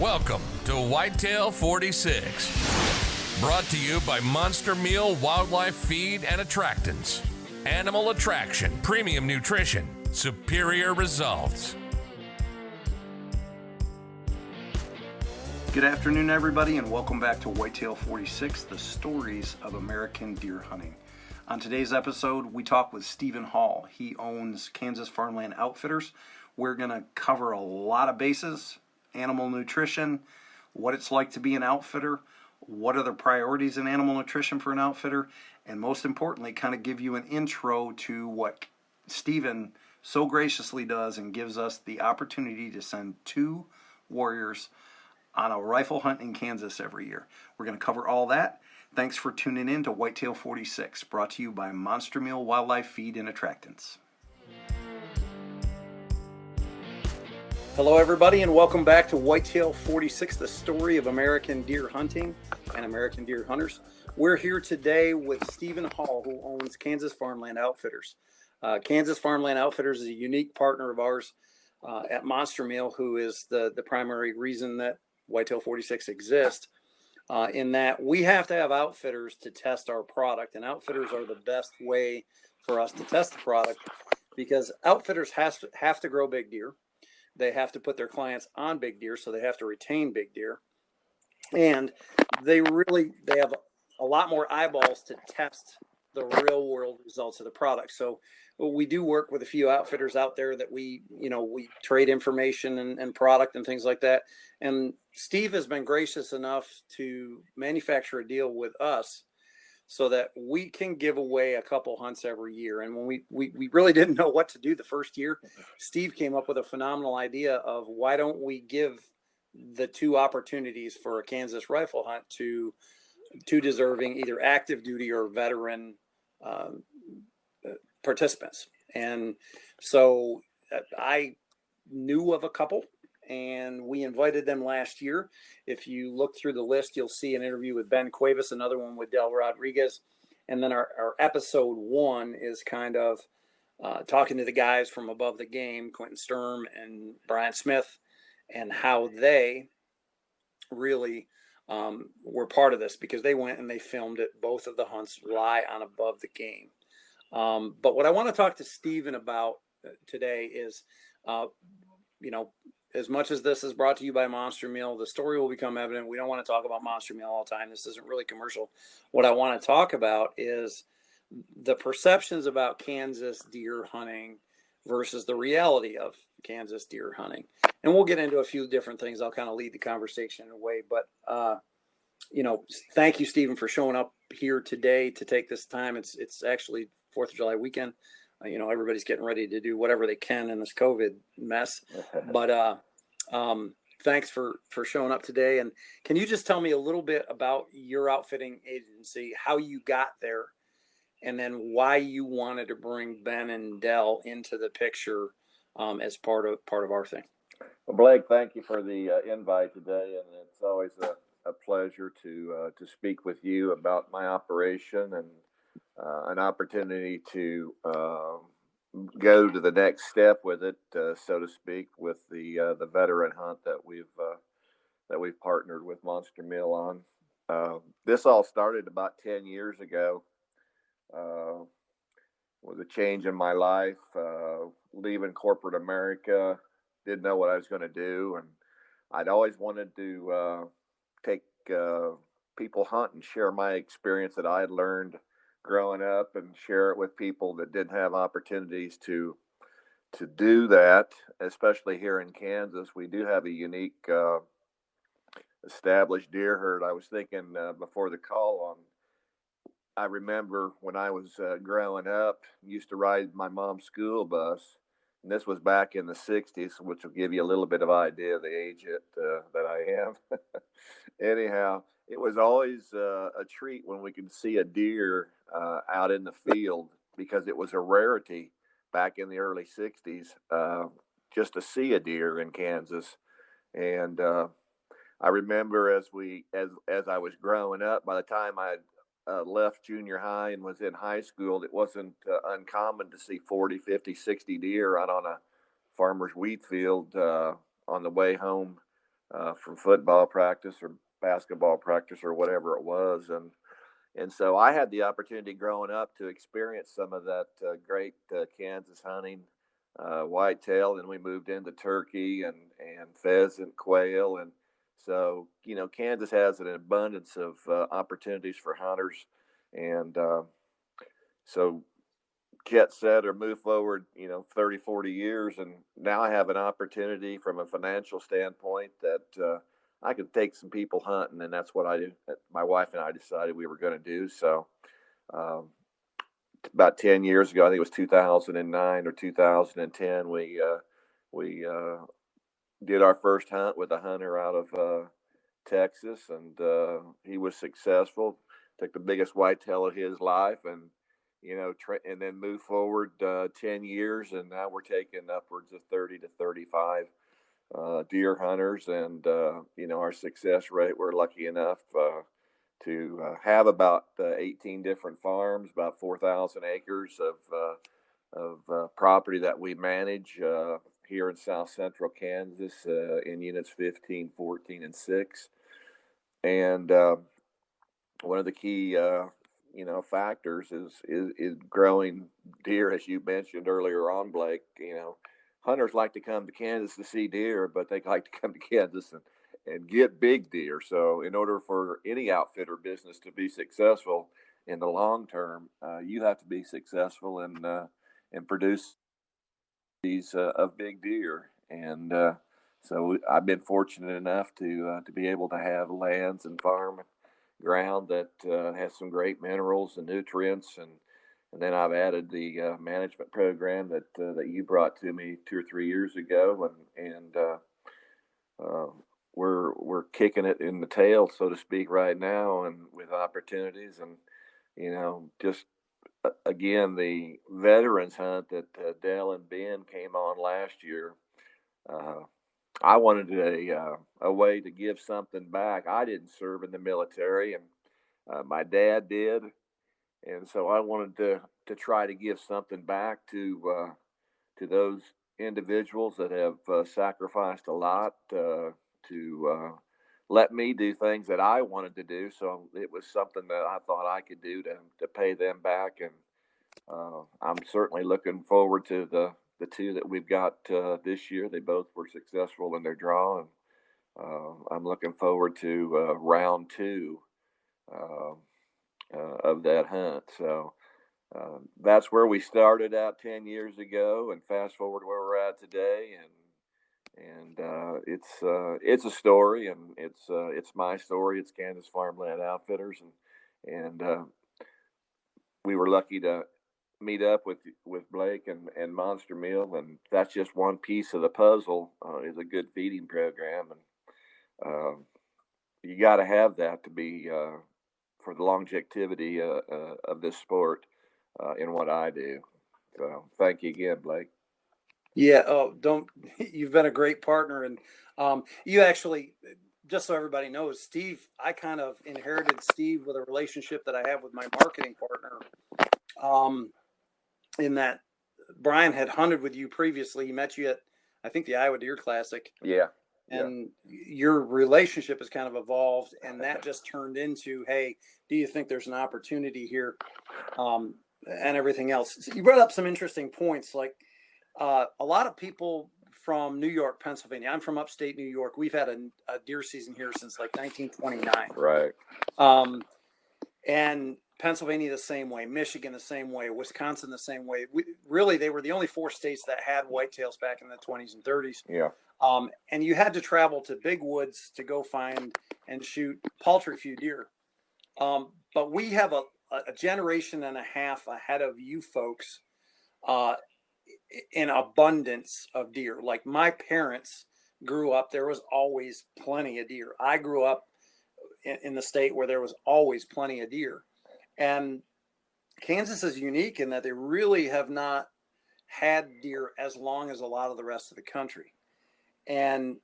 Welcome to Whitetail 46, brought to you by MonsterMeal Wildlife Feed and Attractants. Animal attraction, premium nutrition, superior results. Good afternoon, everybody, and welcome back to Whitetail 46, the stories of American deer hunting. On today's episode, we talk with Stephen Hall. He owns Kansas Farmland Outfitters. We're going to cover a lot of bases: animal nutrition, what it's like to be an outfitter, what are the priorities in animal nutrition for an outfitter, and most importantly, kind of give you an intro to what Stephen so graciously does and gives us the opportunity to send two warriors on a rifle hunt in Kansas every year. We're going to cover all that. Thanks for tuning in to Whitetail 46, brought to you by MonsterMeal Wildlife Feed and Attractants. Hello, everybody, and welcome back to Whitetail 46, the story of American deer hunting and American deer hunters. We're here today with Stephen Hall, who owns Kansas Farmland Outfitters. Kansas Farmland Outfitters is a unique partner of ours at MonsterMeal, who is the primary reason that Whitetail 46 exists, in that we have to have outfitters to test our product, and outfitters are the best way for us to test the product because outfitters have to grow big deer. They have to put their clients on big deer, so they have to retain big deer. And they have a lot more eyeballs to test the real world results of the product. So we do work with a few outfitters out there that we trade information and product and things like that. And Steve has been gracious enough to manufacture a deal with us so that we can give away a couple hunts every year. And when we really didn't know what to do the first year, Steve came up with a phenomenal idea of why don't we give the two opportunities for a Kansas rifle hunt to two deserving either active duty or veteran participants. And so I knew of a couple, and we invited them last year. If you look through the list, you'll see an interview with Ben Cuevas, another one with Del Rodriguez. And then our episode 1 is kind of talking to the guys from Above the Game, Quentin Sturm and Brian Smith, and how they really were part of this because they went and they filmed it. Both of the hunts lie on Above the Game. But what I want to talk to Stephen about today is, as much as this is brought to you by MonsterMeal, the story will become evident. We don't want to talk about MonsterMeal all the time. This isn't really commercial. What I want to talk about is the perceptions about Kansas deer hunting versus the reality of Kansas deer hunting. And we'll get into a few different things. I'll kind of lead the conversation in a way. But, thank you, Stephen, for showing up here today to take this time. It's actually 4th of July weekend. Everybody's getting ready to do whatever they can in this COVID mess. But thanks for showing up today. And can you just tell me a little bit about your outfitting agency, how you got there, and then why you wanted to bring Ben and Del into the picture as part of our thing? Well, Blake, thank you for the invite today, and it's always a pleasure to speak with you about my operation and an opportunity to go to the next step with it, so to speak, with the veteran hunt that we've partnered with MonsterMeal on. This all started about 10 years ago. Was a change in my life, leaving corporate America. Didn't know what I was going to do, and I'd always wanted to take people hunt and share my experience that I had learned growing up and share it with people that didn't have opportunities to do that, especially here in Kansas. We do have a unique established deer herd. I was thinking before the call I remember when I was growing up, used to ride my mom's school bus, and this was back in the 60s, which will give you a little bit of idea of the age that I am. Anyhow, it was always a treat when we could see a deer out in the field because it was a rarity back in the early 60s just to see a deer in Kansas. And I remember as I was growing up, by the time I left junior high and was in high school, it wasn't uncommon to see 40, 50, 60 deer out on a farmer's wheat field on the way home from football practice or basketball practice or whatever it was. And so I had the opportunity growing up to experience some of that great Kansas hunting, whitetail. Then we moved into turkey and pheasant, quail. And so, Kansas has an abundance of opportunities for hunters. And so get set or move forward, 30, 40 years. And now I have an opportunity from a financial standpoint that I could take some people hunting. And that's what my wife and I decided we were going to do. So about 10 years ago, I think it was 2009 or 2010, we did our first hunt with a hunter out of Texas. And he was successful, took the biggest whitetail of his life, and and then move forward 10 years, and now we're taking upwards of 30 to 35 deer hunters, and our success rate, we're lucky enough to have about 18 different farms, about 4,000 acres of property that we manage here in South Central Kansas in units 15, 14, and 6. And one of the key factors is growing deer, as you mentioned earlier on, Blake. Hunters like to come to Kansas to see deer, but they like to come to Kansas and get big deer. So in order for any outfitter business to be successful in the long term, you have to be successful and produce these of big deer. And so I've been fortunate enough to be able to have lands and farm ground that has some great minerals and nutrients, and then I've added the management program that you brought to me 2 or 3 years ago, and we're kicking it in the tail, so to speak, right now, and with opportunities. And just again, the veterans hunt that Dale and Ben came on last year. I wanted a way to give something back. I didn't serve in the military, and my dad did, and so I wanted to try to give something back to those individuals that have sacrificed a lot to let me do things that I wanted to do. So it was something that I thought I could do to pay them back, and I'm certainly looking forward to the two that we've got this year. They both were successful in their draw, and I'm looking forward to round 2 of that hunt. So that's where we started out 10 years ago, and fast forward where we're at today, and it's a story, and it's my story. It's Kansas Farmland Outfitters, and we were lucky to meet up with Blake and MonsterMeal, and that's just one piece of the puzzle. Is a good feeding program, and you got to have that to be for the longevity of this sport in what I do. So thank you again, Blake. Yeah. Oh, you've been a great partner, and you actually, just so everybody knows, Steve, I kind of inherited Steve with a relationship that I have with my marketing partner. In that Brian had hunted with you previously. He met you at, I think, the Iowa Deer Classic. Yeah. And your relationship has kind of evolved, and that just turned into, hey, do you think there's an opportunity here? And everything else. So you brought up some interesting points, like a lot of people from New York, Pennsylvania. I'm from upstate New York. We've had a deer season here since like 1929. Right. And Pennsylvania the same way, Michigan the same way, Wisconsin the same way. They were the only 4 states that had whitetails back in the 20s and 30s. Yeah. And you had to travel to big woods to go find and shoot paltry few deer. But we have a generation and a half ahead of you folks in abundance of deer. Like my parents grew up, there was always plenty of deer. I grew up in the state where there was always plenty of deer. And Kansas is unique in that they really have not had deer as long as a lot of the rest of the country. And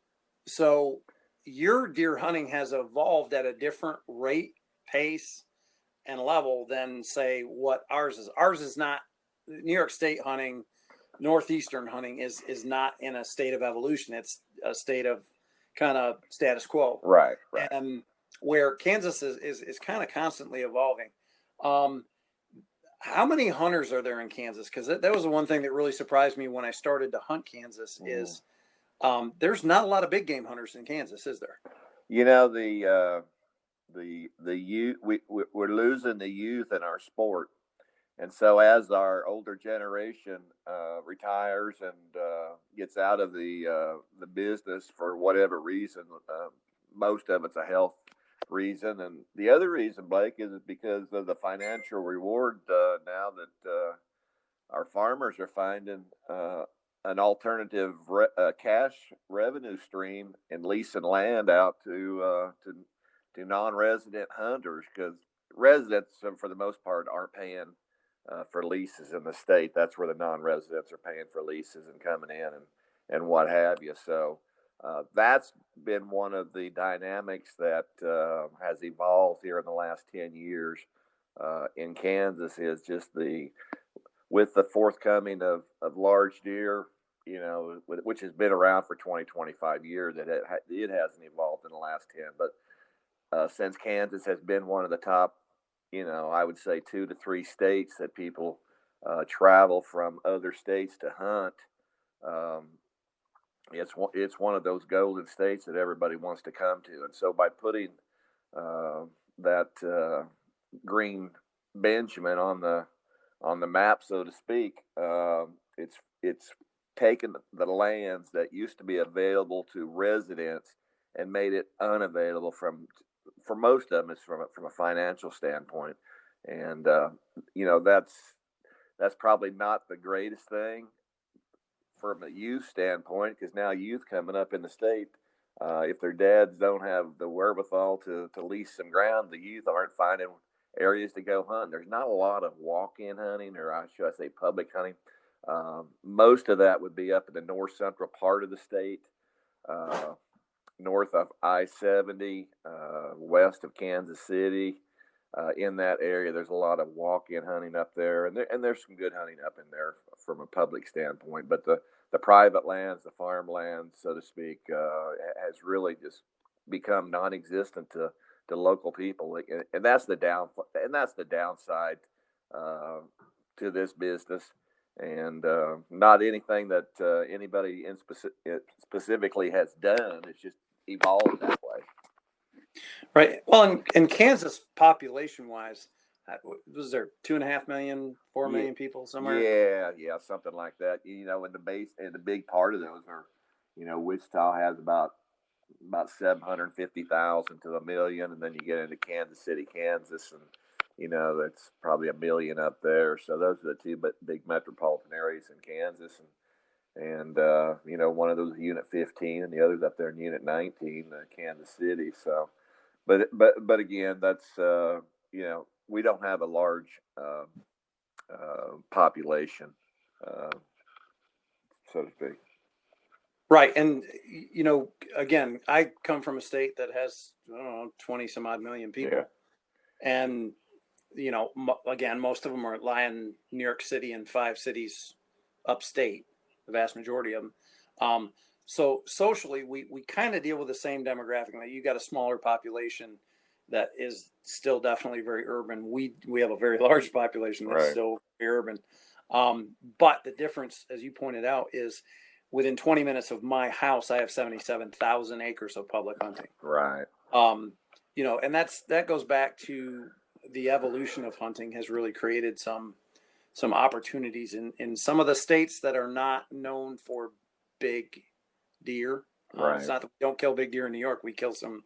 so your deer hunting has evolved at a different rate, pace, and level than, say, what ours is. Ours is not. New York State hunting, Northeastern hunting is not in a state of evolution. It's a state of kind of status quo. Right. And where Kansas is kind of constantly evolving. How many hunters are there in Kansas? Because that was the one thing that really surprised me when I started to hunt Kansas is there's not a lot of big game hunters in Kansas, is there? You know, the youth, we're losing the youth in our sport. And so as our older generation retires and gets out of the business for whatever reason, most of it's a health reason. And the other reason, Blake, is because of the financial reward now that our farmers are finding an alternative cash revenue stream in leasing land out to non-resident hunters, because residents, for the most part, aren't paying for leases in the state. That's where the non-residents are paying for leases and coming in and what have you. So that's been one of the dynamics that has evolved here in the last 10 years in Kansas, is just with the forthcoming of large deer, you know, which has been around for 20, 25 years, that it hasn't evolved in the last 10. But since Kansas has been one of the top, you know, I would say 2 to 3 states that people travel from other states to hunt, it's one of those golden states that everybody wants to come to. And so by putting that green Benjamin on the map, so to speak, it's taken the lands that used to be available to residents and made it unavailable for most of them. It's from a financial standpoint, and you know, that's probably not the greatest thing from a youth standpoint, because now youth coming up in the state, if their dads don't have the wherewithal to lease some ground, the youth aren't finding areas to go hunt. There's not a lot of walk-in hunting, or should I say public hunting. Most of that would be up in the north central part of the state, north of I-70, west of Kansas City. In that area, there's a lot of walk-in hunting up there, and there's some good hunting up in there from a public standpoint. But the private lands, the farmland, so to speak, has really just become non-existent to local people, and that's the downside to this business. And not anything that anybody specifically has done. It's just evolved that way. Right. Well, in Kansas, population-wise, was there 2.5 million, 4 million people somewhere? Yeah, something like that. You know, and the big part of those are, you know, Wichita has about 750,000 to 1 million, and then you get into Kansas City, Kansas, and you know, that's probably 1 million up there. So those are the two big metropolitan areas in Kansas, and you know, one of those is Unit 15, and the other's up there in Unit 19, Kansas City. So, but again, that's you know, we don't have a large population, so to speak. Right. And, you know, again, I come from a state that has, I don't know, 20 some odd million people. Yeah. And, you know, again, most of them are lying New York City and 5 cities upstate, the vast majority of them. So socially, we kind of deal with the same demographic. Like, you got a smaller population that is still definitely very urban. We have a very large population that's still very urban. But the difference, as you pointed out, is within 20 minutes of my house, I have 77,000 acres of public hunting. Right. You know, and that goes back to the evolution of hunting has really created some opportunities in some of the states that are not known for big deer. It's not that we don't kill big deer in New York. We kill some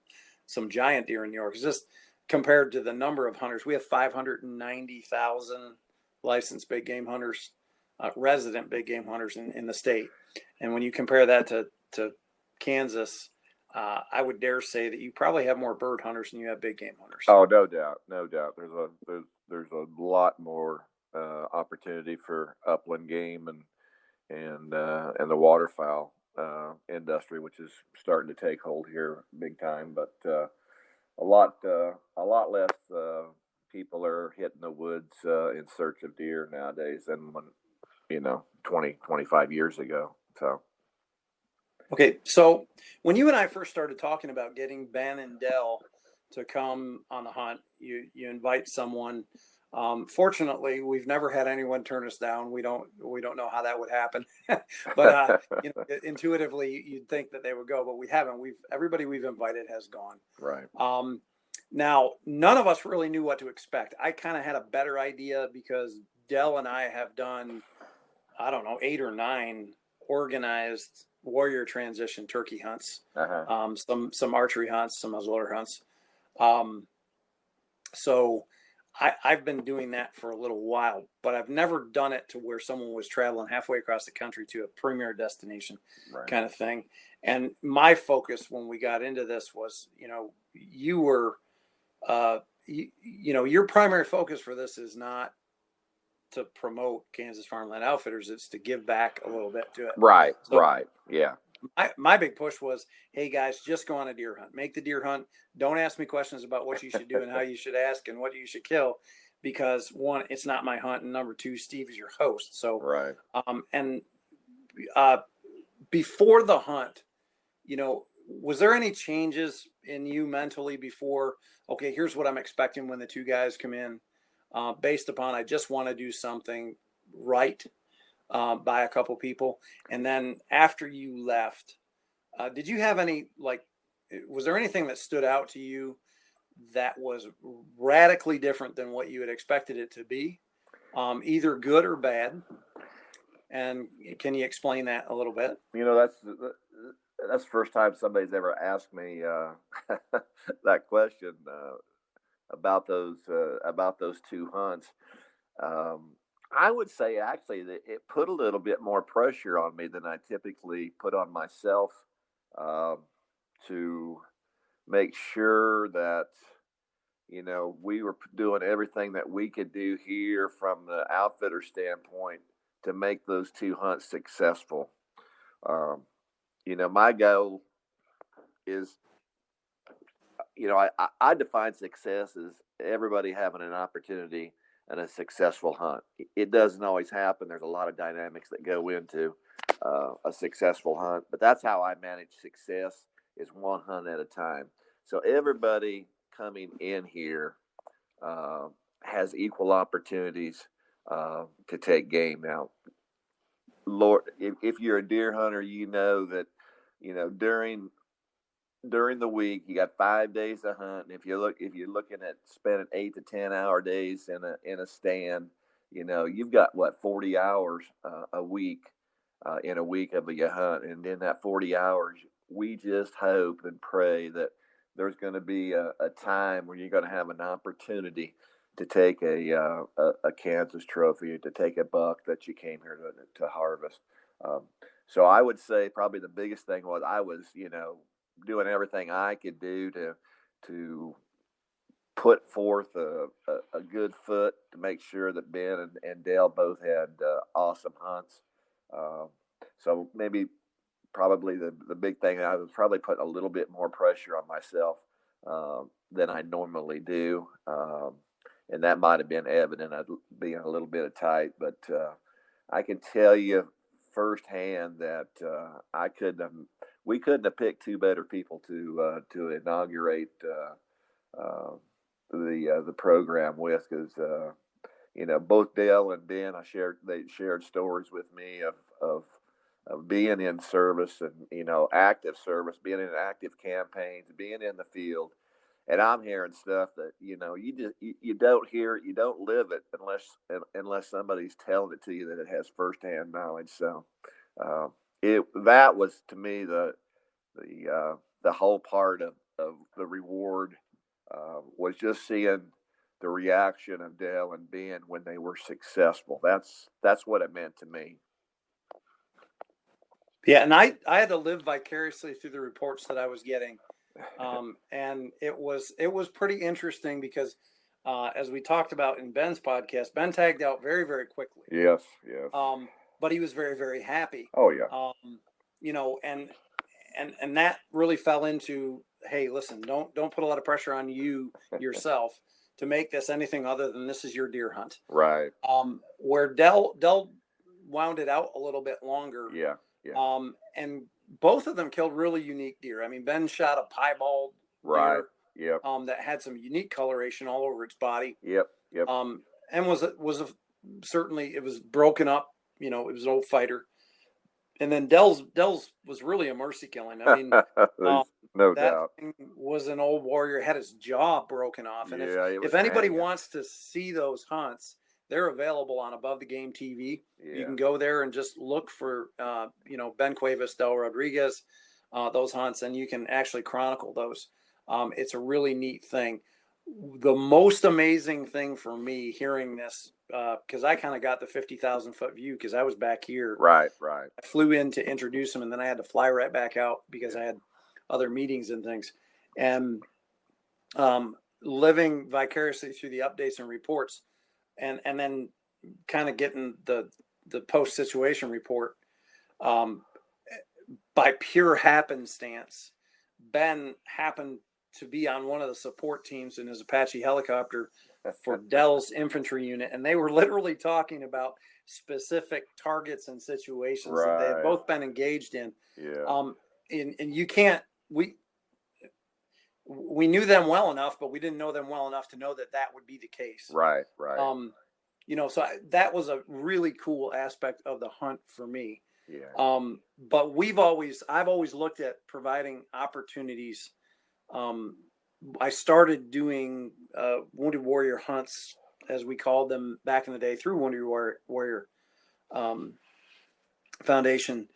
giant deer in New York. It's just compared to the number of hunters. We have 590,000 licensed big game hunters, resident big game hunters in the state. And when you compare that to Kansas, I would dare say that you probably have more bird hunters than you have big game hunters. Oh, no doubt. There's a lot more opportunity for upland game and the waterfowl industry, which is starting to take hold here big time. But a lot less people are hitting the woods in search of deer nowadays than when, you know, 20, 25 years ago. So Okay, so when you and I first started talking about getting Ben and Dell to come on the hunt, you invite someone. Fortunately, we've never had anyone turn us down. We don't know how that would happen, but intuitively you'd think that they would go, but we haven't. Everybody we've invited has gone. Right. Now none of us really knew what to expect. I kind of had a better idea because Dell and I have done, I don't know, 8 or 9 organized warrior transition turkey hunts, some archery hunts, some muzzleloader hunts. So I've been doing that for a little while, but I've never done it to where someone was traveling halfway across the country to a premier destination kind of thing. And my focus when we got into this was, you were, your primary focus for this is not to promote Kansas Farmland Outfitters. It's to give back a little bit to it. Right. Yeah. My big push was, hey guys, just go on a deer hunt, make the deer hunt. Don't ask me questions about what you should do and how you should ask and what you should kill, because 1, it's not my hunt. And number 2, Steve is your host. So, before the hunt, was there any changes in you mentally before, okay, here's what I'm expecting when the 2 guys come in, based upon, I just want to do something right by a couple people. And then after you left, did you have any, was there anything that stood out to you that was radically different than what you had expected it to be, either good or bad? And can you explain that a little bit? That's the first time somebody's ever asked me that question about those 2 hunts. I would say actually that it put a little bit more pressure on me than I typically put on myself, to make sure that, we were doing everything that we could do here from the outfitter standpoint to make those 2 hunts successful. My goal is, I define success as everybody having an opportunity and a successful hunt. It doesn't always happen. There's a lot of dynamics that go into a successful hunt, but that's how I manage success, is 1 hunt at a time. So everybody coming in here has equal opportunities to take game. Now, Lord, if you're a deer hunter, that, during the week you got 5 days to hunt, and if you're looking at spending 8 to 10 hour days in a stand, you've got 40 hours a week in a week of your hunt. And in that 40 hours, we just hope and pray that there's going to be a time where you're going to have an opportunity to take a Kansas trophy, to take a buck that you came here to harvest. So I would say probably the biggest thing was I was, doing everything I could do to put forth a good foot to make sure that Ben and Dale both had awesome hunts. So maybe probably the big thing, I was probably putting a little bit more pressure on myself than I normally do. And that might have been evident. I'd be in a little bit of tight, but I can tell you firsthand that we couldn't have picked 2 better people to inaugurate the program with, because both Dale and Ben, they shared stories with me of being in service and active service, being in active campaigns, being in the field. And I'm hearing stuff that you don't hear it, you don't live it unless somebody's telling it to you that it has firsthand knowledge. So that was, to me, the whole part of the reward was just seeing the reaction of Dale and Ben when they were successful. That's what it meant to me. Yeah, and I had to live vicariously through the reports that I was getting. And it was pretty interesting because, as we talked about in Ben's podcast, Ben tagged out very, very quickly. Yes. But he was very, very happy. Oh yeah. And that really fell into, hey, listen, don't put a lot of pressure on you yourself to make this anything other than this is your deer hunt. Right. Where Dell wound it out a little bit longer. Yeah. And both of them killed really unique deer. I mean, Ben shot a piebald Right. deer, Yep. that had some unique coloration all over its body. Yep. Yep. And certainly it was broken up. You know, it was an old fighter. And then Dell's was really a mercy killing. I mean, no that doubt. thing was an old warrior, had his jaw broken off. And Yeah, it was if anybody hanging. wants to see those hunts, they're available on Above the Game TV. Yeah. You can go there and just look for, Ben Cuevas, Del Rodriguez, those hunts, and you can actually chronicle those. It's a really neat thing. The most amazing thing for me hearing this, because I kind of got the 50,000 foot view because I was back here. Right. I flew in to introduce him, and then I had to fly right back out because I had other meetings and things. And living vicariously through the updates and reports, and then kind of getting the post situation report, by pure happenstance, Ben happened to be on one of the support teams in his Apache helicopter for Dell's infantry unit, and they were literally talking about specific targets and situations that they had both been engaged in. Yeah. And you can't, we knew them well enough, but we didn't know them well enough to know that would be the case. Right. So that was a really cool aspect of the hunt for me. Yeah. But I've always looked at providing opportunities. I started doing Wounded Warrior hunts, as we called them back in the day, through Wounded Warrior Foundation.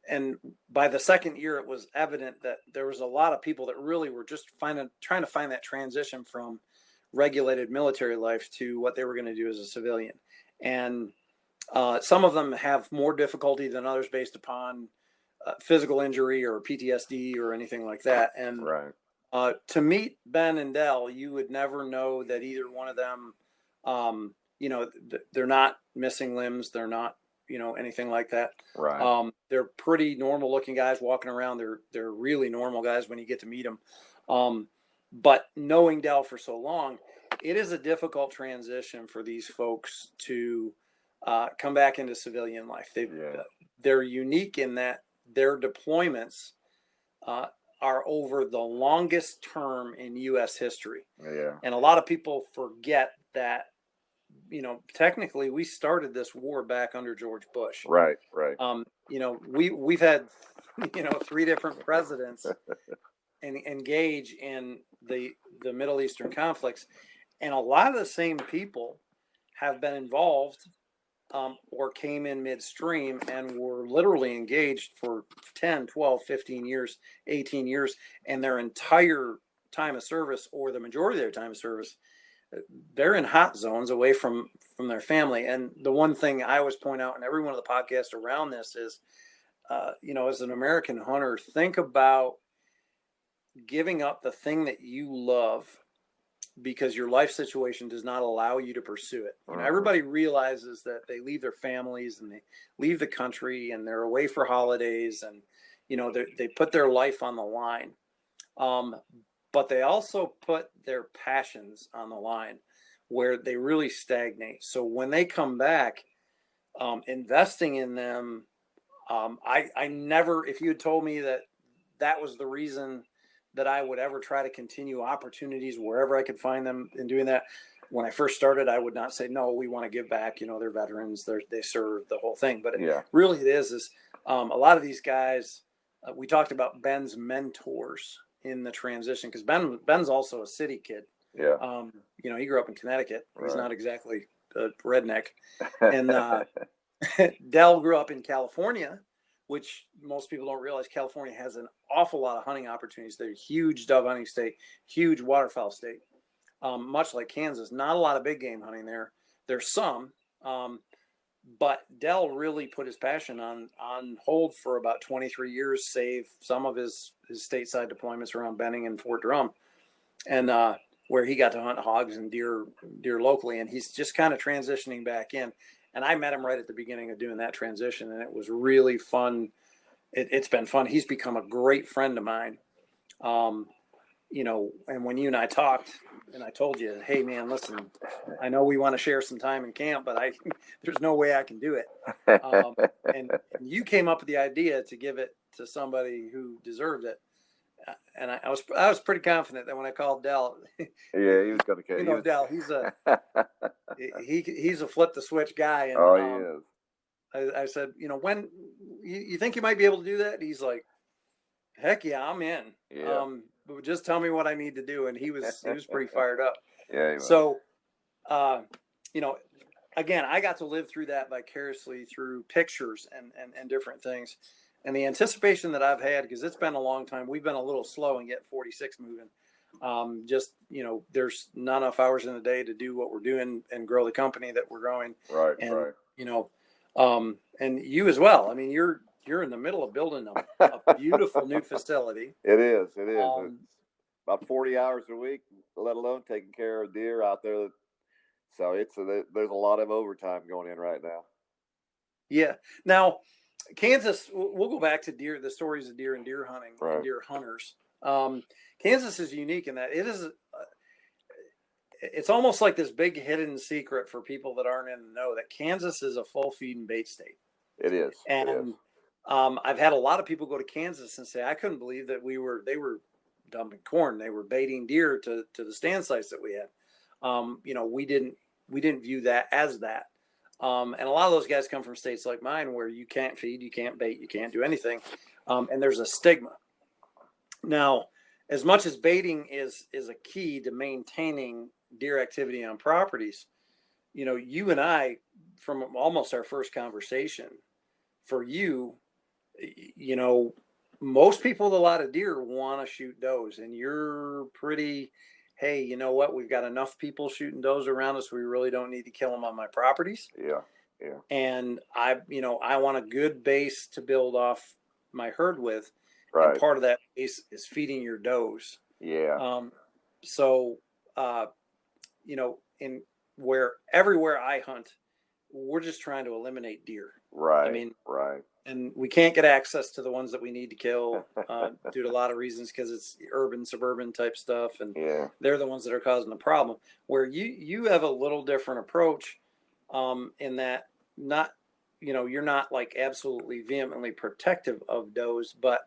And by the second year, it was evident that there was a lot of people that really were just trying to find that transition from regulated military life to what they were going to do as a civilian. And some of them have more difficulty than others based upon physical injury or PTSD or anything like that. And to meet Ben and Dell, you would never know that either one of them, they're not missing limbs. They're not, anything like that. Right. They're pretty normal looking guys walking around. They're really normal guys when you get to meet them. But knowing Dell for so long, it is a difficult transition for these folks to come back into civilian life. They're unique in that their deployments are over the longest term in U.S. history. Yeah. And a lot of people forget that, technically we started this war back under George Bush. Right. We've had, 3 different presidents engage in the Middle Eastern conflicts. And a lot of the same people have been involved or came in midstream and were literally engaged for 10, 12, 15 years, 18 years, and their entire time of service, or the majority of their time of service, they're in hot zones away from their family. And the one thing I always point out in every one of the podcasts around this is, as an American hunter, think about giving up the thing that you love because your life situation does not allow you to pursue it. Everybody realizes that they leave their families and they leave the country and they're away for holidays and, they put their life on the line. But they also put their passions on the line where they really stagnate. So when they come back, investing in them, I never, if you had told me that was the reason that I would ever try to continue opportunities wherever I could find them in doing that. When I first started, I would not say, no, we want to give back, they're veterans, they serve the whole thing. But really it is a lot of these guys, we talked about Ben's mentors in the transition, because Ben's also a city kid. Yeah. He grew up in Connecticut. He's not exactly a redneck. And Dell grew up in California, which most people don't realize. California has an awful lot of hunting opportunities. They're a huge dove hunting state, huge waterfowl state, much like Kansas. Not a lot of big game hunting there. There's some, but Dell really put his passion on hold for about 23 years, save some of his stateside deployments around Benning and Fort Drum, and where he got to hunt hogs and deer locally. And he's just kind of transitioning back in. And I met him right at the beginning of doing that transition, and it was really fun. It's been fun. He's become a great friend of mine. and when you and I talked, and I told you, hey man, listen, I know we want to share some time in camp, but there's no way I can do it. And you came up with the idea to give it to somebody who deserved it. And I was pretty confident that when I called Dell, Yeah, he was going to. Dell, he's a flip the switch guy, and oh, he is. I said, when you think you might be able to do that? He's like, heck yeah, I'm in. Yeah. But just tell me what I need to do, and he was pretty fired up. Yeah. So, again, I got to live through that vicariously through pictures and different things. And the anticipation that I've had, because it's been a long time, we've been a little slow in getting 46 moving. There's not enough hours in the day to do what we're doing and grow the company that we're growing. Right. And, right. And you as well. I mean, you're in the middle of building a beautiful new facility. It is. It's about 40 hours a week, let alone taking care of deer out there. So there's a lot of overtime going in right now. Yeah. Now, Kansas, we'll go back to deer, the stories of deer and deer hunting right. and deer hunters. Kansas is unique in that it's almost like this big hidden secret for people that aren't in the know that Kansas is a full feed and bait state. It is. And it is. I've had a lot of people go to Kansas and say, I couldn't believe that they were dumping corn. They were baiting deer to the stand sites that we had. We didn't view that as that. And a lot of those guys come from states like mine where you can't feed, you can't bait, you can't do anything. And there's a stigma. Now, as much as baiting is a key to maintaining deer activity on properties, you and I, from almost our first conversation, for you, most people with a lot of deer want to shoot does, and you're pretty, hey, you know what? We've got enough people shooting does around us. We really don't need to kill them on my properties. Yeah. And I want a good base to build off my herd with. Right. And part of that base is feeding your does. Yeah. Everywhere I hunt, we're just trying to eliminate deer. Right. Right. And we can't get access to the ones that we need to kill due to a lot of reasons, because it's urban, suburban type stuff. And they're the ones that are causing the problem. Where you have a little different approach in that you're not like absolutely vehemently protective of does, but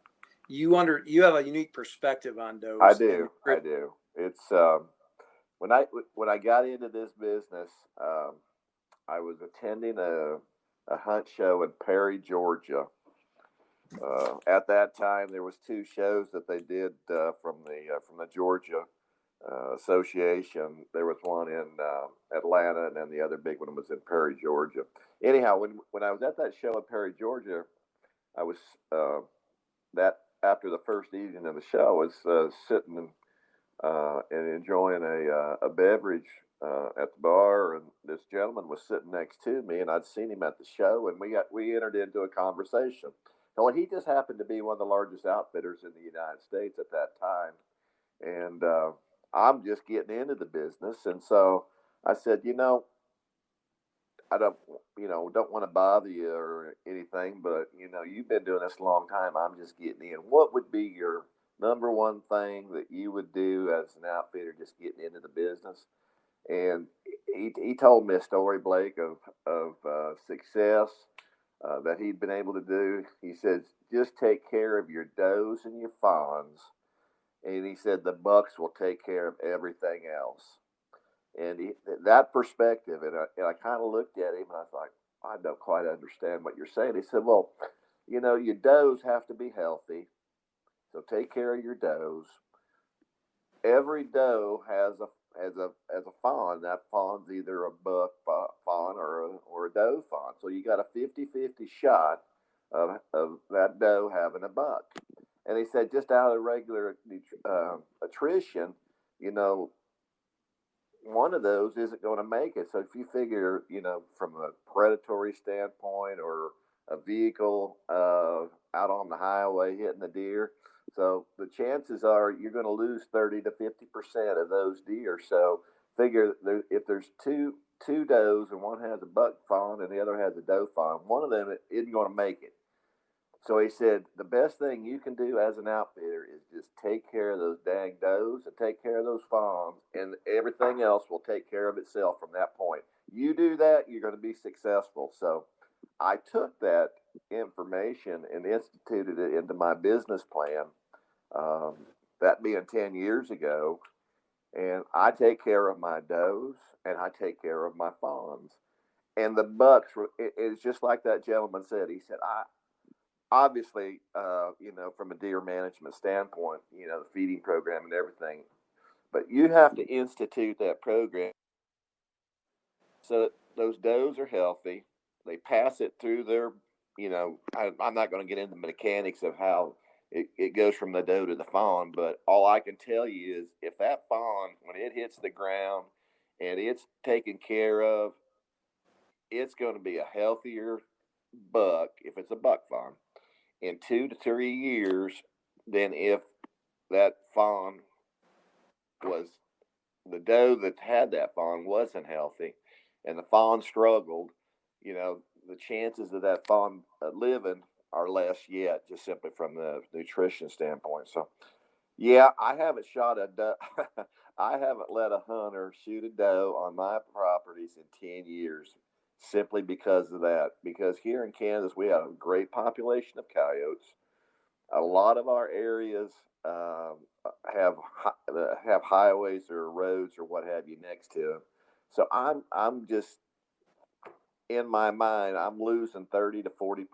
you have a unique perspective on does. I do. It's when I got into this business, I was attending a hunt show in Perry, Georgia. At that time, there was 2 shows that they did from the Georgia Association. There was one in Atlanta, and then the other big one was in Perry, Georgia. Anyhow, when I was at that show in Perry, Georgia, I was that after the first evening of the show, I was sitting and enjoying a beverage at the bar, and this gentleman was sitting next to me, and I'd seen him at the show, and we entered into a conversation. Well, he just happened to be one of the largest outfitters in the United States at that time, and I'm just getting into the business, and so I said, I don't want to bother you or anything, but you've been doing this a long time. I'm just getting in. What would be your number one thing that you would do as an outfitter just getting into the business? And he told me a story, Blake, of success that he'd been able to do. He says, just take care of your does and your fawns. And he said, the bucks will take care of everything else. And that perspective, and I kind of looked at him and I was like, I don't quite understand what you're saying. He said, well, your does have to be healthy. So take care of your does. Every doe has a fawn. That fawn's either a buck fawn or a doe fawn. So you got a 50-50 shot of that doe having a buck. And he said, just out of regular attrition, one of those isn't going to make it. So if you figure, from a predatory standpoint or a vehicle out on the highway hitting the deer, so the chances are you're going to lose 30 to 50% of those deer. So figure if there's two does and one has a buck fawn and the other has a doe fawn, one of them isn't going to make it. So he said, the best thing you can do as an outfitter is just take care of those dang does and take care of those fawns, and everything else will take care of itself from that point. You do that, you're going to be successful. So I took that information and instituted it into my business plan, um, that being 10 years ago. And I take care of my does and I take care of my fawns. And the bucks, it's just like that gentleman said. He said, I obviously, from a deer management standpoint, the feeding program and everything, but you have to institute that program so that those does are healthy. They pass it through their, I'm not going to get into the mechanics of how it goes from the doe to the fawn, but all I can tell you is if that fawn, when it hits the ground and it's taken care of, it's going to be a healthier buck if it's a buck fawn in 2 to 3 years than if that fawn was the doe that had that fawn wasn't healthy and the fawn struggled. The chances of that fawn living are less yet, just simply from the nutrition standpoint. So yeah, I haven't shot a doe. I haven't let a hunter shoot a doe on my properties in 10 years simply because of that. Because here in Kansas, we have a great population of coyotes. A lot of our areas have highways or roads or what have you next to them. So I'm just, in my mind, I'm losing 30 to 40%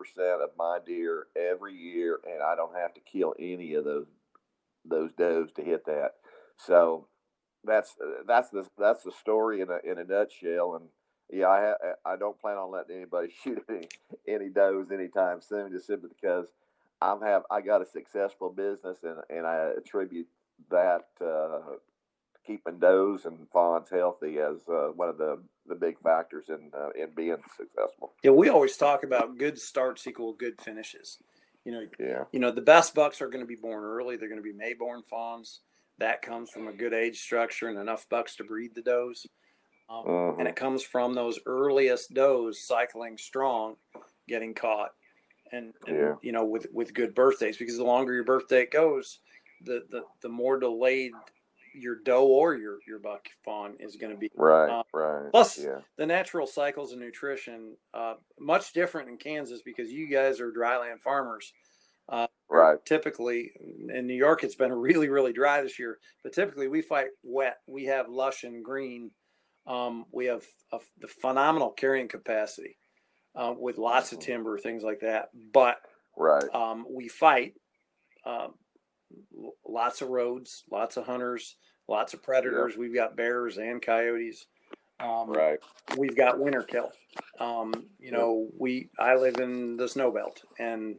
of my deer every year, and I don't have to kill any of those does to hit that. So that's the story in a nutshell. And yeah, I don't plan on letting anybody shoot any does anytime soon, just simply because I got a successful business, and I attribute that keeping does and fawns healthy as one of the big factors in being successful. Yeah, we always talk about good starts equal good finishes. Yeah. The best bucks are going to be born early. They're going to be Mayborn fawns. That comes from a good age structure and enough bucks to breed the does. And it comes from those earliest does cycling strong, getting caught, and with good birthdays. Because the longer your birthday goes, the more delayed your doe or your buck fawn is going to be. Right. Plus, the natural cycles of nutrition, much different in Kansas because you guys are dryland farmers. Right. Typically, in New York, it's been really, really dry this year. But typically, we fight wet. We have lush and green. We have the phenomenal carrying capacity with lots of timber, things like that. But we fight lots of roads, lots of hunters, lots of predators. Yep. We've got bears and coyotes. We've got winter kill. I live in the snow belt, and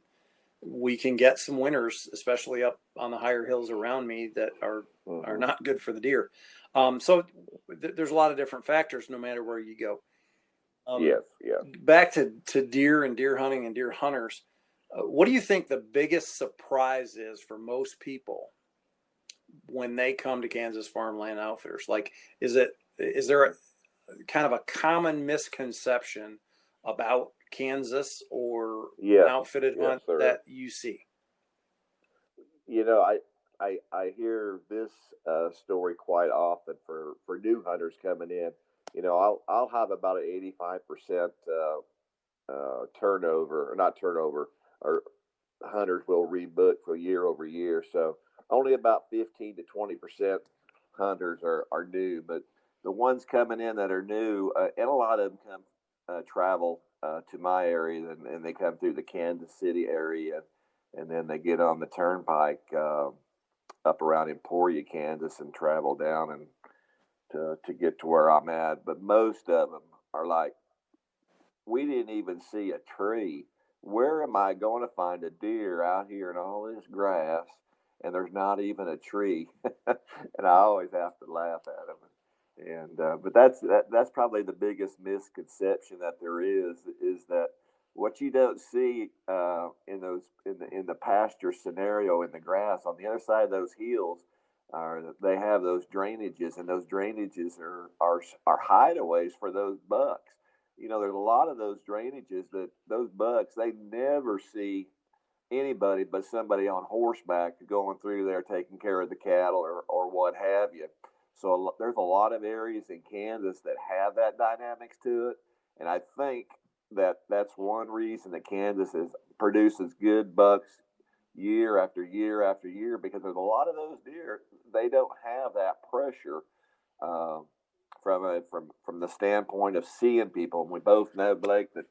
we can get some winters, especially up on the higher hills around me, that are not good for the deer. So there's a lot of different factors no matter where you go. Back to deer and deer hunting and deer hunters. What do you think the biggest surprise is for most people when they come to Kansas Farmland Outfitters? Like, is there a kind of a common misconception about Kansas or an outfitted hunt that you see? I hear this story quite often for new hunters coming in. I'll have about an 85% turnover, or not turnover, or hunters will rebook for year over year. So only about 15 to 20% hunters are new. But the ones coming in that are new, and a lot of them come travel to my area, and they come through the Kansas City area, and then they get on the turnpike up around Emporia, Kansas, and travel down and to get to where I'm at. But most of them are like, we didn't even see a tree. Where am I going to find a deer out here in all this grass, and there's not even a tree? And I always have to laugh at them. And but that's probably the biggest misconception that there is that what you don't see in the pasture scenario in the grass on the other side of those hills they have those drainages, and those drainages are hideaways for those bucks. There's a lot of those drainages that those bucks, they never see anybody but somebody on horseback going through there taking care of the cattle or what have you. So there's a lot of areas in Kansas that have that dynamics to it, and I think that's one reason that produces good bucks year after year after year, because there's a lot of those deer, they don't have that pressure from the standpoint of seeing people. And we both know, Blake, that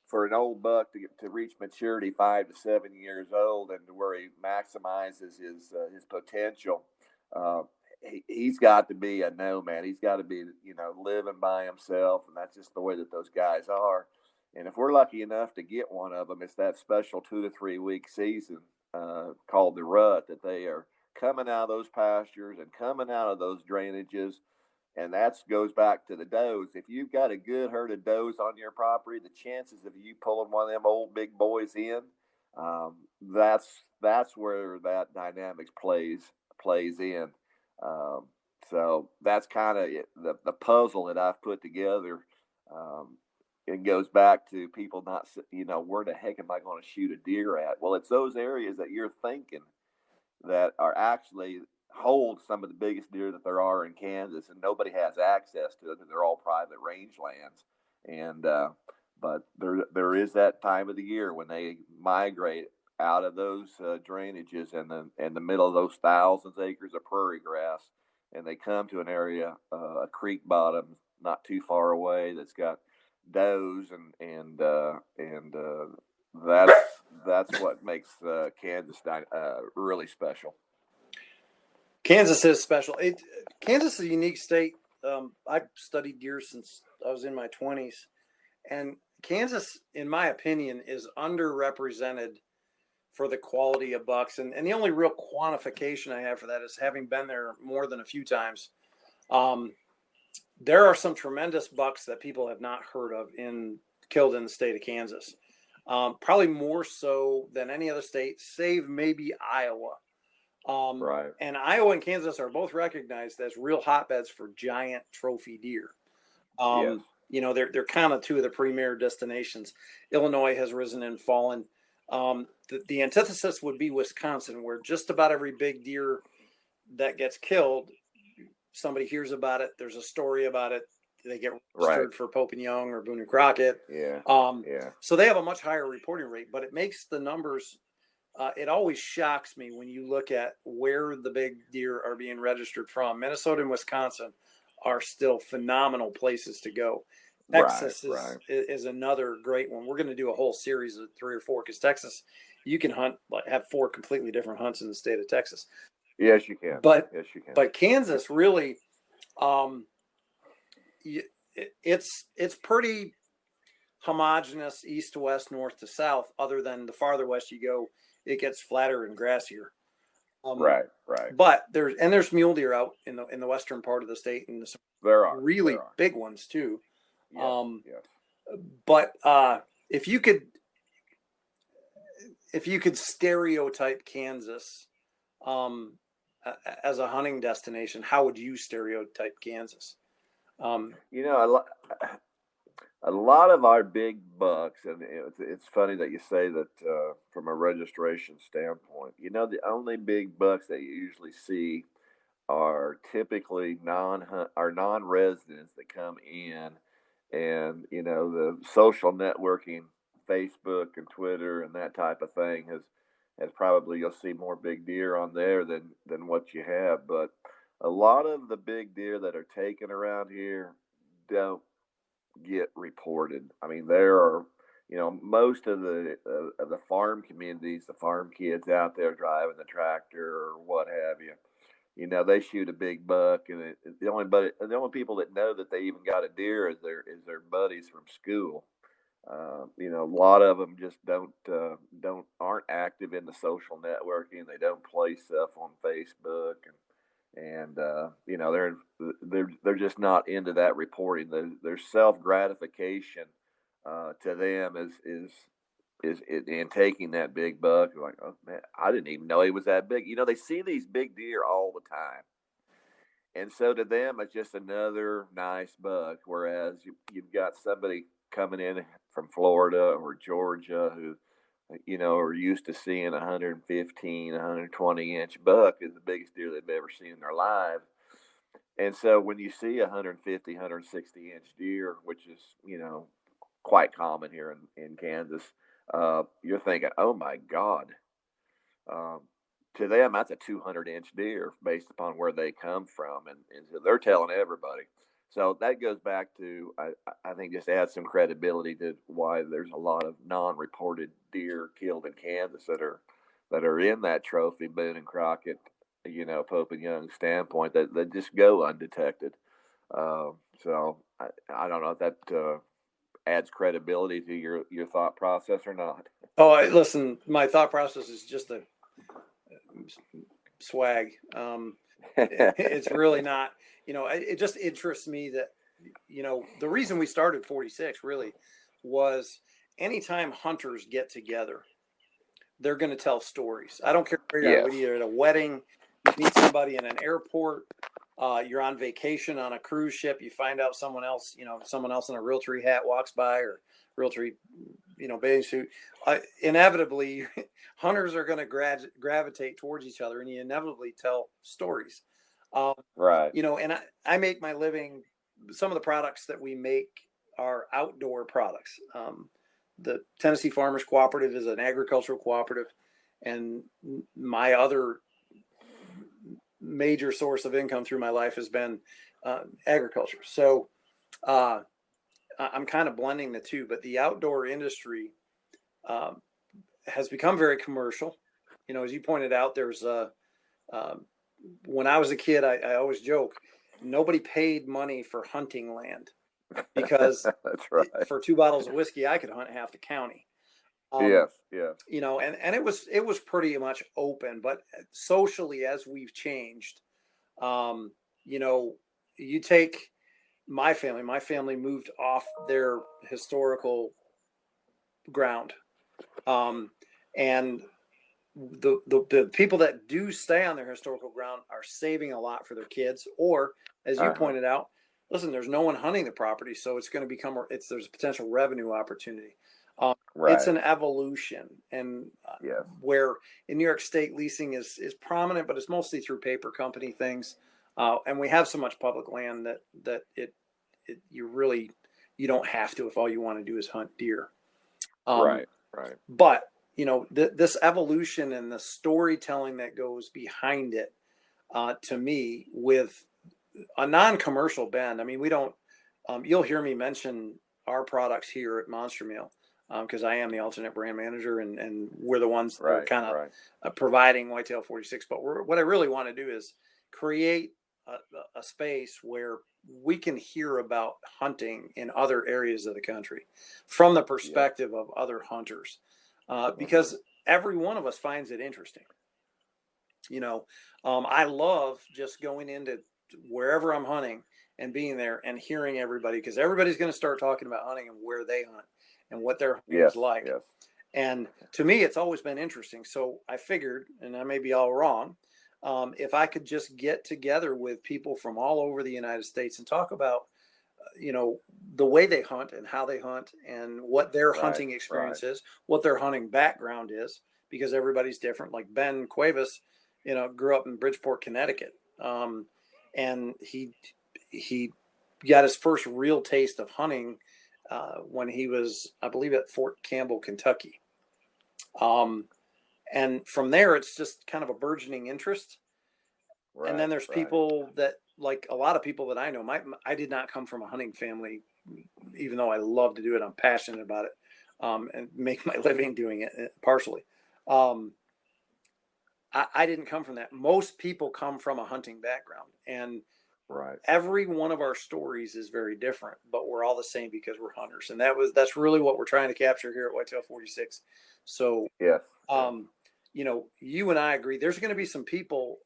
for an old buck to reach maturity 5 to 7 years old and to where he maximizes his potential, he's got to be a nomad. He's got to be living by himself, and that's just the way that those guys are. And if we're lucky enough to get one of them, it's that special 2 to 3 week season called the rut, that they are coming out of those pastures and coming out of those drainages. And that goes back to the does. If you've got a good herd of does on your property, the chances of you pulling one of them old big boys in, that's where that dynamics plays in. So that's kind of the puzzle that I've put together. It goes back to people not, where the heck am I going to shoot a deer at? Well, it's those areas that you're thinking that are actually hold some of the biggest deer that there are in Kansas, and nobody has access to it, and they're all private rangelands. And but there is that time of the year when they migrate out of those drainages and in the middle of those thousands of acres of prairie grass, and they come to an area, a creek bottom not too far away, that's got does, and that's what makes Kansas really special. Kansas is special. Kansas is a unique state. I've studied deer since I was in my 20s, and Kansas, in my opinion, is underrepresented for the quality of bucks. And the only real quantification I have for that is having been there more than a few times. There are some tremendous bucks that people have not heard of killed in the state of Kansas. Probably more so than any other state, save maybe Iowa. Right. And Iowa and Kansas are both recognized as real hotbeds for giant trophy deer. Yes. They're kind of two of the premier destinations. Illinois has risen and fallen. The antithesis would be Wisconsin, where just about every big deer that gets killed, somebody hears about it. There's a story about it. They get registered for Pope and Young or Boone and Crockett. Yeah. So they have a much higher reporting rate, but it makes the numbers. It always shocks me when you look at where the big deer are being registered from. Minnesota and Wisconsin are still phenomenal places to go. Texas is another great one. We're going to do a whole series of 3 or 4, because Texas, you can have 4 completely different hunts in the state of Texas. Yes, you can. But But Kansas really, it's pretty homogeneous east to west, north to south. Other than the farther west you go, it gets flatter and grassier. Right. But there's mule deer out in the western part of the state, and there are really big ones too. Yes. But if you could stereotype Kansas as a hunting destination, how would you stereotype Kansas? A lot of our big bucks, and it's funny that you say that from a registration standpoint. The only big bucks that you usually see are typically non-residents that come in, and the social networking, Facebook and Twitter and that type of thing has probably, you'll see more big deer on there than what you have. But a lot of the big deer that are taken around here don't get reported. I mean, there are, most of the farm communities, the farm kids out there driving the tractor or what have you, they shoot a big buck, and the only people that know that they even got a deer is their buddies from school. A lot of them just aren't active in the social networking. They don't play stuff on Facebook, and they're just not into that reporting. Their self gratification to them is in taking that big buck. Like, oh man, I didn't even know he was that big. They see these big deer all the time, and so to them it's just another nice buck. Whereas you've got somebody coming in from Florida or Georgia who are used to seeing 115, 120-inch buck is the biggest deer they've ever seen in their life. And so when you see 150, 160-inch deer, which is, quite common here in Kansas, you're thinking, oh my God. Um, to them, that's a 200-inch deer based upon where they come from. And so they're telling everybody. So that goes back to, I think, just adds some credibility to why there's a lot of non-reported deer killed in Kansas that are in that trophy Boone and Crockett, Pope and Young standpoint that just go undetected. So I don't know if that adds credibility to your thought process or not. Oh, listen, my thought process is just a swag. It's really not, it just interests me that, the reason we started 46 really was anytime hunters get together, they're going to tell stories. I don't care where you're at, whether you're at a wedding, you meet somebody in an airport, you're on vacation on a cruise ship, you find out someone else in a Realtree hat walks by, or Realtree, bathing suit. Inevitably, hunters are going to gravitate towards each other, and you inevitably tell stories. Right. And I make my living. Some of the products that we make are outdoor products. The Tennessee Farmers Cooperative is an agricultural cooperative, and my other major source of income through my life has been agriculture. So I'm kind of blending the two, but the outdoor industry has become very commercial. As you pointed out, there's when I was a kid, I always joke, nobody paid money for hunting land, because that's right. For 2 bottles of whiskey, I could hunt half the county. Yes. And it was pretty much open, but socially, as we've changed, you take my family moved off their historical ground. And the people that do stay on their historical ground are saving a lot for their kids, or as you pointed out, listen, there's no one hunting the property, so it's going to become, there's a potential revenue opportunity. Right. It's an evolution, and where in New York State leasing is prominent, but it's mostly through paper company things. And we have so much public land that you don't have to, if all you want to do is hunt deer. Right. But this evolution and the storytelling that goes behind it, to me, with a non-commercial bend. I mean, we don't. You'll hear me mention our products here at MonsterMeal, because I am the alternate brand manager, and we're the ones that are kind of providing Whitetail 46. But what I really want to do is create a space where we can hear about hunting in other areas of the country from the perspective of other hunters, because every one of us finds it interesting. I love just going into wherever I'm hunting and being there and hearing everybody, because everybody's going to start talking about hunting and where they hunt and what their hunting is like. Yes. And to me, it's always been interesting. So I figured, and I may be all wrong, if I could just get together with people from all over the United States and talk about, the way they hunt and how they hunt and what their hunting experience is, what their hunting background is, because everybody's different. Like Ben Cuevas, grew up in Bridgeport, Connecticut. And he got his first real taste of hunting when he was, I believe, at Fort Campbell, Kentucky. And from there, it's just kind of a burgeoning interest. Right, and then there's people that, like a lot of people that I know, I did not come from a hunting family, even though I love to do it. I'm passionate about it, and make my living doing it partially. I didn't come from that. Most people come from a hunting background, and every one of our stories is very different, but we're all the same because we're hunters. And that's really what we're trying to capture here at Whitetail 46. So, you and I agree. There's going to be some people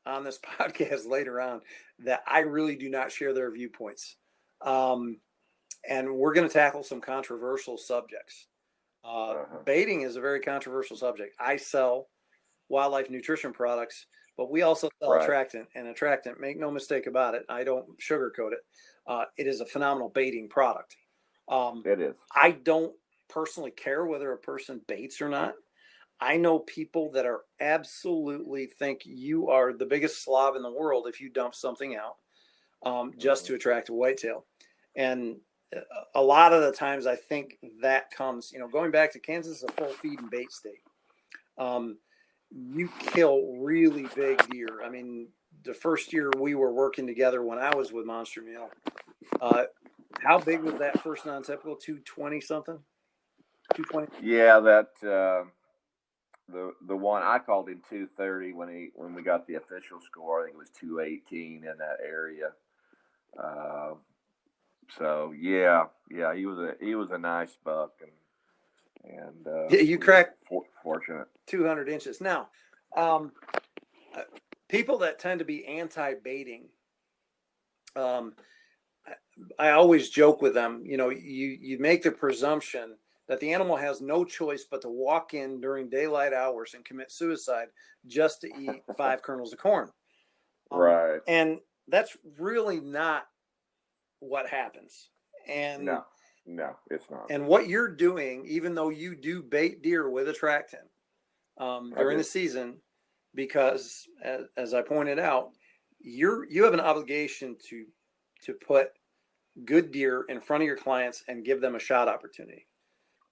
on this podcast later on that I really do not share their viewpoints. And we're going to tackle some controversial subjects. Baiting is a very controversial subject. I sell wildlife nutrition products, but we also sell attractant, and attractant, make no mistake about it, I don't sugarcoat it. It is a phenomenal baiting product. It is. I don't personally care whether a person baits or not. I know people that are absolutely think you are the biggest slob in the world if you dump something out just to attract a whitetail. And a lot of the times I think that comes, going back to Kansas is a full feed and bait state. You kill really big deer. I mean, the first year we were working together when I was with MonsterMeal, how big was that first non-typical? 220 something? 220? Yeah, that the one I called him 230 when we got the official score. I think it was 218 in that area. So yeah, he was a nice buck, and you cracked fortunate 200 inches. Now, people that tend to be anti-baiting, I always joke with them. You make the presumption that the animal has no choice but to walk in during daylight hours and commit suicide just to eat 5 kernels of corn. Right. And that's really not what happens. And no, it's not. And what you're doing, even though you do bait deer with a Tracton during the season, because as I pointed out, you have an obligation to put good deer in front of your clients and give them a shot opportunity.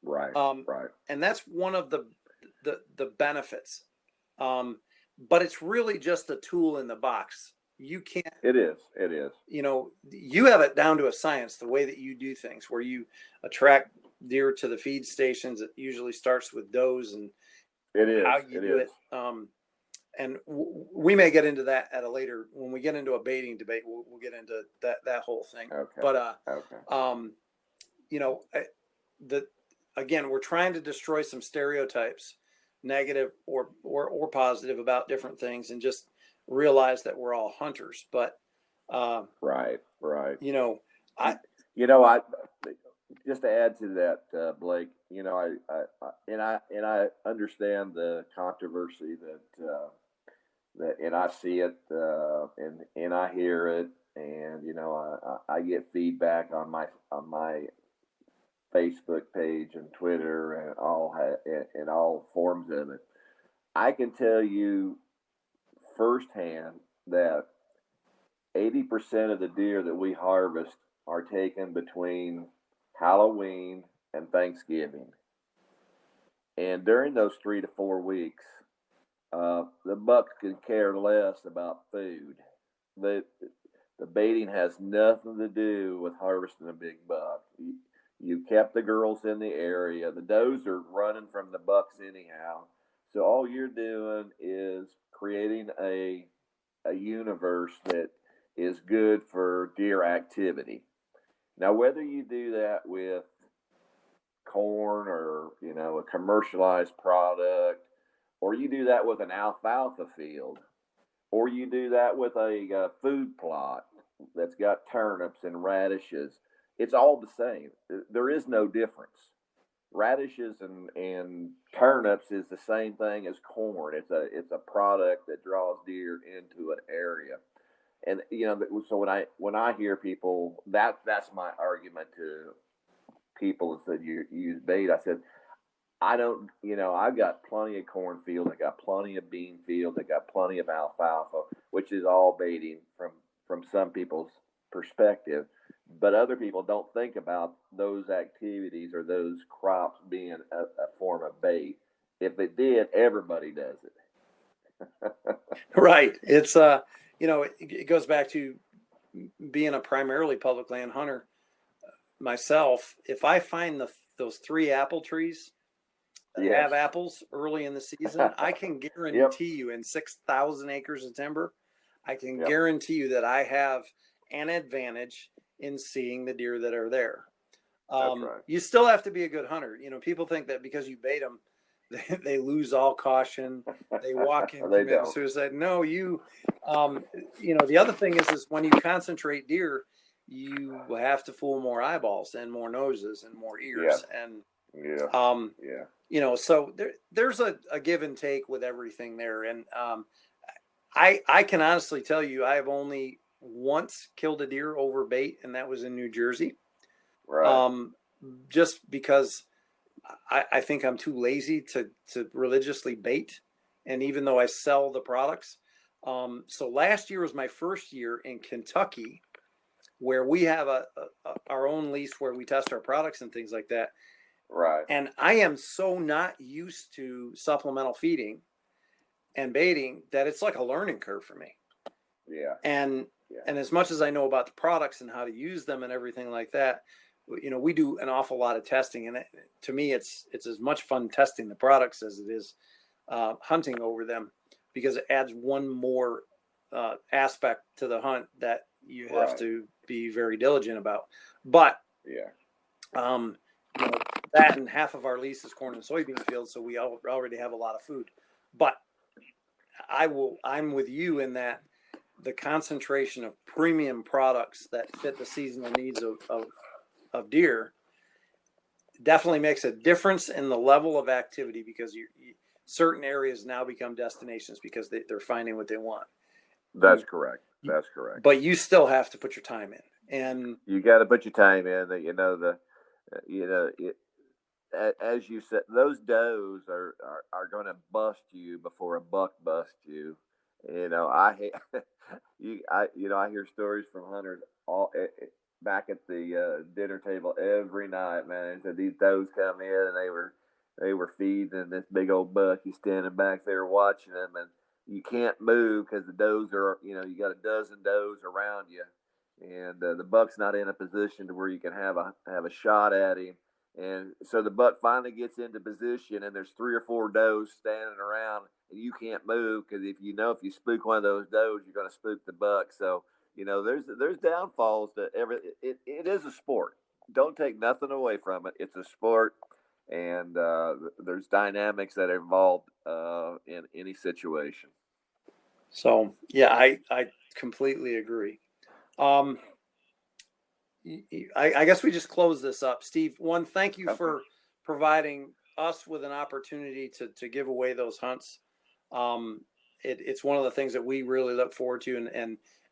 Right. Right. And that's one of the benefits. But it's really just a tool in the box. You can't. It is. You have it down to a science, the way that you do things, where you attract deer to the feed stations. It usually starts with does, and it is how you do it. And we may get into that at a later, when we get into a baiting debate, we'll get into that whole thing. Okay. But, again, we're trying to destroy some stereotypes, negative or positive, about different things, and just realize that we're all hunters. But, right. I just to add to that, Blake, I understand the controversy that and I see it, and I hear it, and I get feedback on my Facebook page and Twitter and all forms of it. I can tell you firsthand that 80% of the deer that we harvest are taken between Halloween and Thanksgiving. And during those 3 to 4 weeks, the buck could care less about food. The baiting has nothing to do with harvesting a big buck. You kept the girls in the area. The does are running from the bucks anyhow. So all you're doing is creating a universe that is good for deer activity. Now, whether you do that with corn or, a commercialized product, or you do that with an alfalfa field, or you do that with a food plot that's got turnips and radishes, it's all the same. There is no difference. Radishes and turnips is the same thing as corn. It's a product that draws deer into an area. And so when I hear people, that's my argument to people, is that you use bait. I said, I don't, I've got plenty of cornfield, I got plenty of bean fields, I got plenty of alfalfa, which is all baiting from some people's perspective. But other people don't think about those activities or those crops being a form of bait. If it did, everybody does it. Right. It's it goes back to being a primarily public land hunter myself. If I find those 3 apple trees that have apples early in the season, I can guarantee you, in 6,000 acres of timber, I can guarantee you that I have an advantage in seeing the deer that are there. That's right. You still have to be a good hunter. People think that because you bait them, they lose all caution. They walk in commit suicide. No, the other thing is when you concentrate deer, you have to fool more eyeballs and more noses and more ears. And so there's a give and take with everything there. And I can honestly tell you, I have only once killed a deer over bait, and that was in New Jersey. Right. Just because I think I'm too lazy to religiously bait. And even though I sell the products, so last year was my first year in Kentucky, where we have our own lease where we test our products and things like that. Right. And I am so not used to supplemental feeding and baiting that it's like a learning curve for me. Yeah. And as much as I know about the products and how to use them and everything like that, we do an awful lot of testing, and to me, it's as much fun testing the products as it is hunting over them, because it adds one more aspect to the hunt that you have to be very diligent about. But that and half of our lease is corn and soybean fields, so we already have a lot of food. But I'm with you in that the concentration of premium products that fit the seasonal needs of deer definitely makes a difference in the level of activity, because certain areas now become destinations because they're finding what they want. That's correct. That's correct. But you still have to put your time in, and you got to put your time in. As you said, those does are going to bust you before a buck busts you. I hear stories from hunters back at the dinner table every night, man. They said these does come in and they were feeding this big old buck. He's standing back there watching them, and you can't move because the does are, you got a dozen does around you, and the buck's not in a position to where you can have a shot at him. And so the buck finally gets into position, and there's 3 or 4 does standing around, and you can't move because if you spook one of those does, you're going to spook the buck. So there's downfalls to it is a sport. Don't take nothing away from it. It's a sport, and there's dynamics that are involved in any situation. So yeah, I completely agree. I guess we just close this up. Steve, thank you for providing us with an opportunity to give away those hunts. It's one of the things that we really look forward to,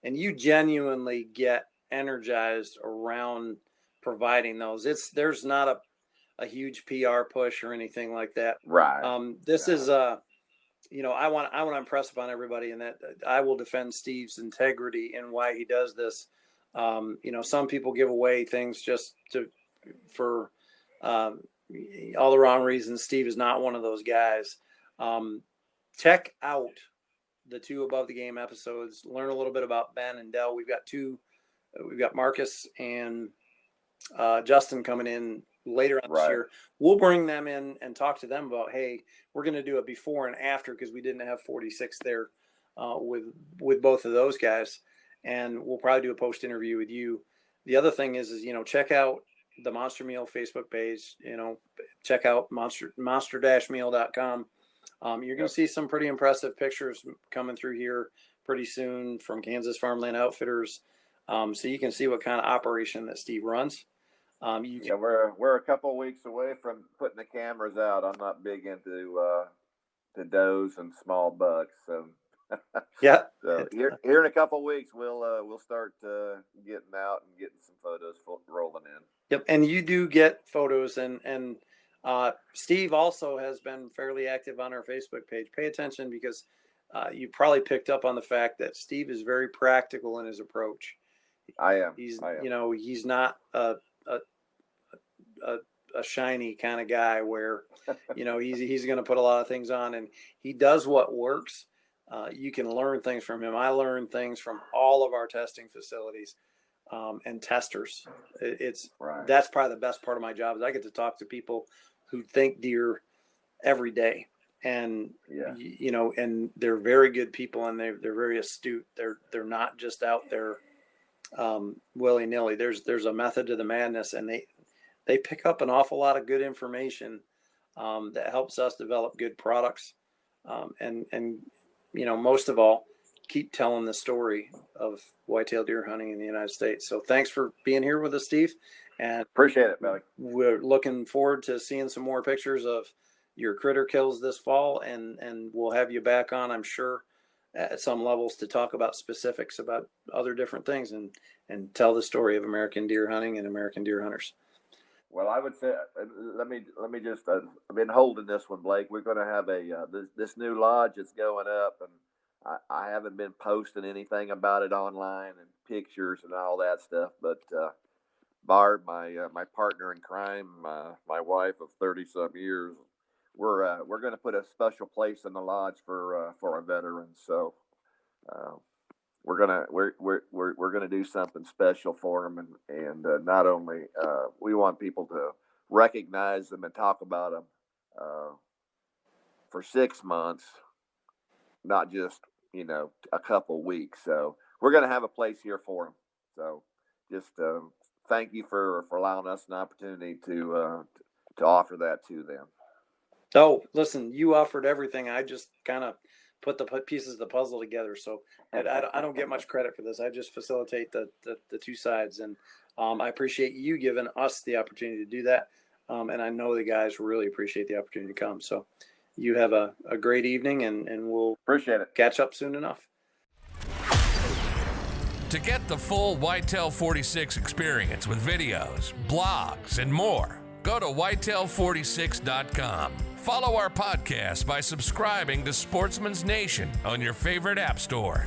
and you genuinely get energized around providing those. There's not a huge PR push or anything like that. Right. This is I want to impress upon everybody, and that I will defend Steve's integrity and why he does this. Some people give away things just for all the wrong reasons. Steve is not one of those guys. Check out the 2 Above the Game episodes. Learn a little bit about Ben and Dell. We've got 2. We've got Marcus and Justin coming in later on this year. We'll bring them in and talk to them about, hey, we're going to do a before and after, because we didn't have 46 there with both of those guys. And we'll probably do a post interview with you. The other thing is check out the MonsterMeal Facebook page. Check out monster-meal.com. You're going to see some pretty impressive pictures coming through here pretty soon from Kansas Farmland Outfitters. So you can see what kind of operation that Steve runs. We're a couple of weeks away from putting the cameras out. I'm not big into the does and small bucks, so. Yeah. So here in a couple of weeks, we'll start getting out and getting some photos rolling in. Yep, and you do get photos, and Steve also has been fairly active on our Facebook page. Pay attention, because you probably picked up on the fact that Steve is very practical in his approach. I am. He's not a shiny kind of guy where he's going to put a lot of things on, and he does what works. You can learn things from him. I learn things from all of our testing facilities and testers. That's probably the best part of my job, is I get to talk to people who think deer every day, and and they're very good people, and they're very astute. They're not just out there willy nilly. There's a method to the madness, and they pick up an awful lot of good information that helps us develop good products, and most of all, keep telling the story of whitetail deer hunting in the United States. So thanks for being here with us, Steve. And appreciate it, Billy. We're looking forward to seeing some more pictures of your critter kills this fall, and we'll have you back on, I'm sure, at some levels to talk about specifics about other different things and tell the story of American deer hunting and American deer hunters. Well, I would say, let me just. I've been holding this one, Blake. We're going to have this new lodge that's going up, and I haven't been posting anything about it online and pictures and all that stuff. But Barb, my partner in crime, my wife of 30-some years, we're going to put a special place in the lodge for our veterans. So we're gonna do something special for them, and not only we want people to recognize them and talk about them for 6 months, not just a couple weeks. So we're gonna have a place here for them. So just thank you for allowing us an opportunity to offer that to them. Oh, listen, you offered everything. I just kind of put the pieces of the puzzle together. So I don't get much credit for this. I just facilitate the two sides. And I appreciate you giving us the opportunity to do that. And I know the guys really appreciate the opportunity to come. So you have a great evening, and we'll Appreciate it. Catch up soon enough. To get the full Whitetail 46 experience with videos, blogs, and more, go to whitetail46.com. Follow our podcast by subscribing to Sportsman's Nation on your favorite app store.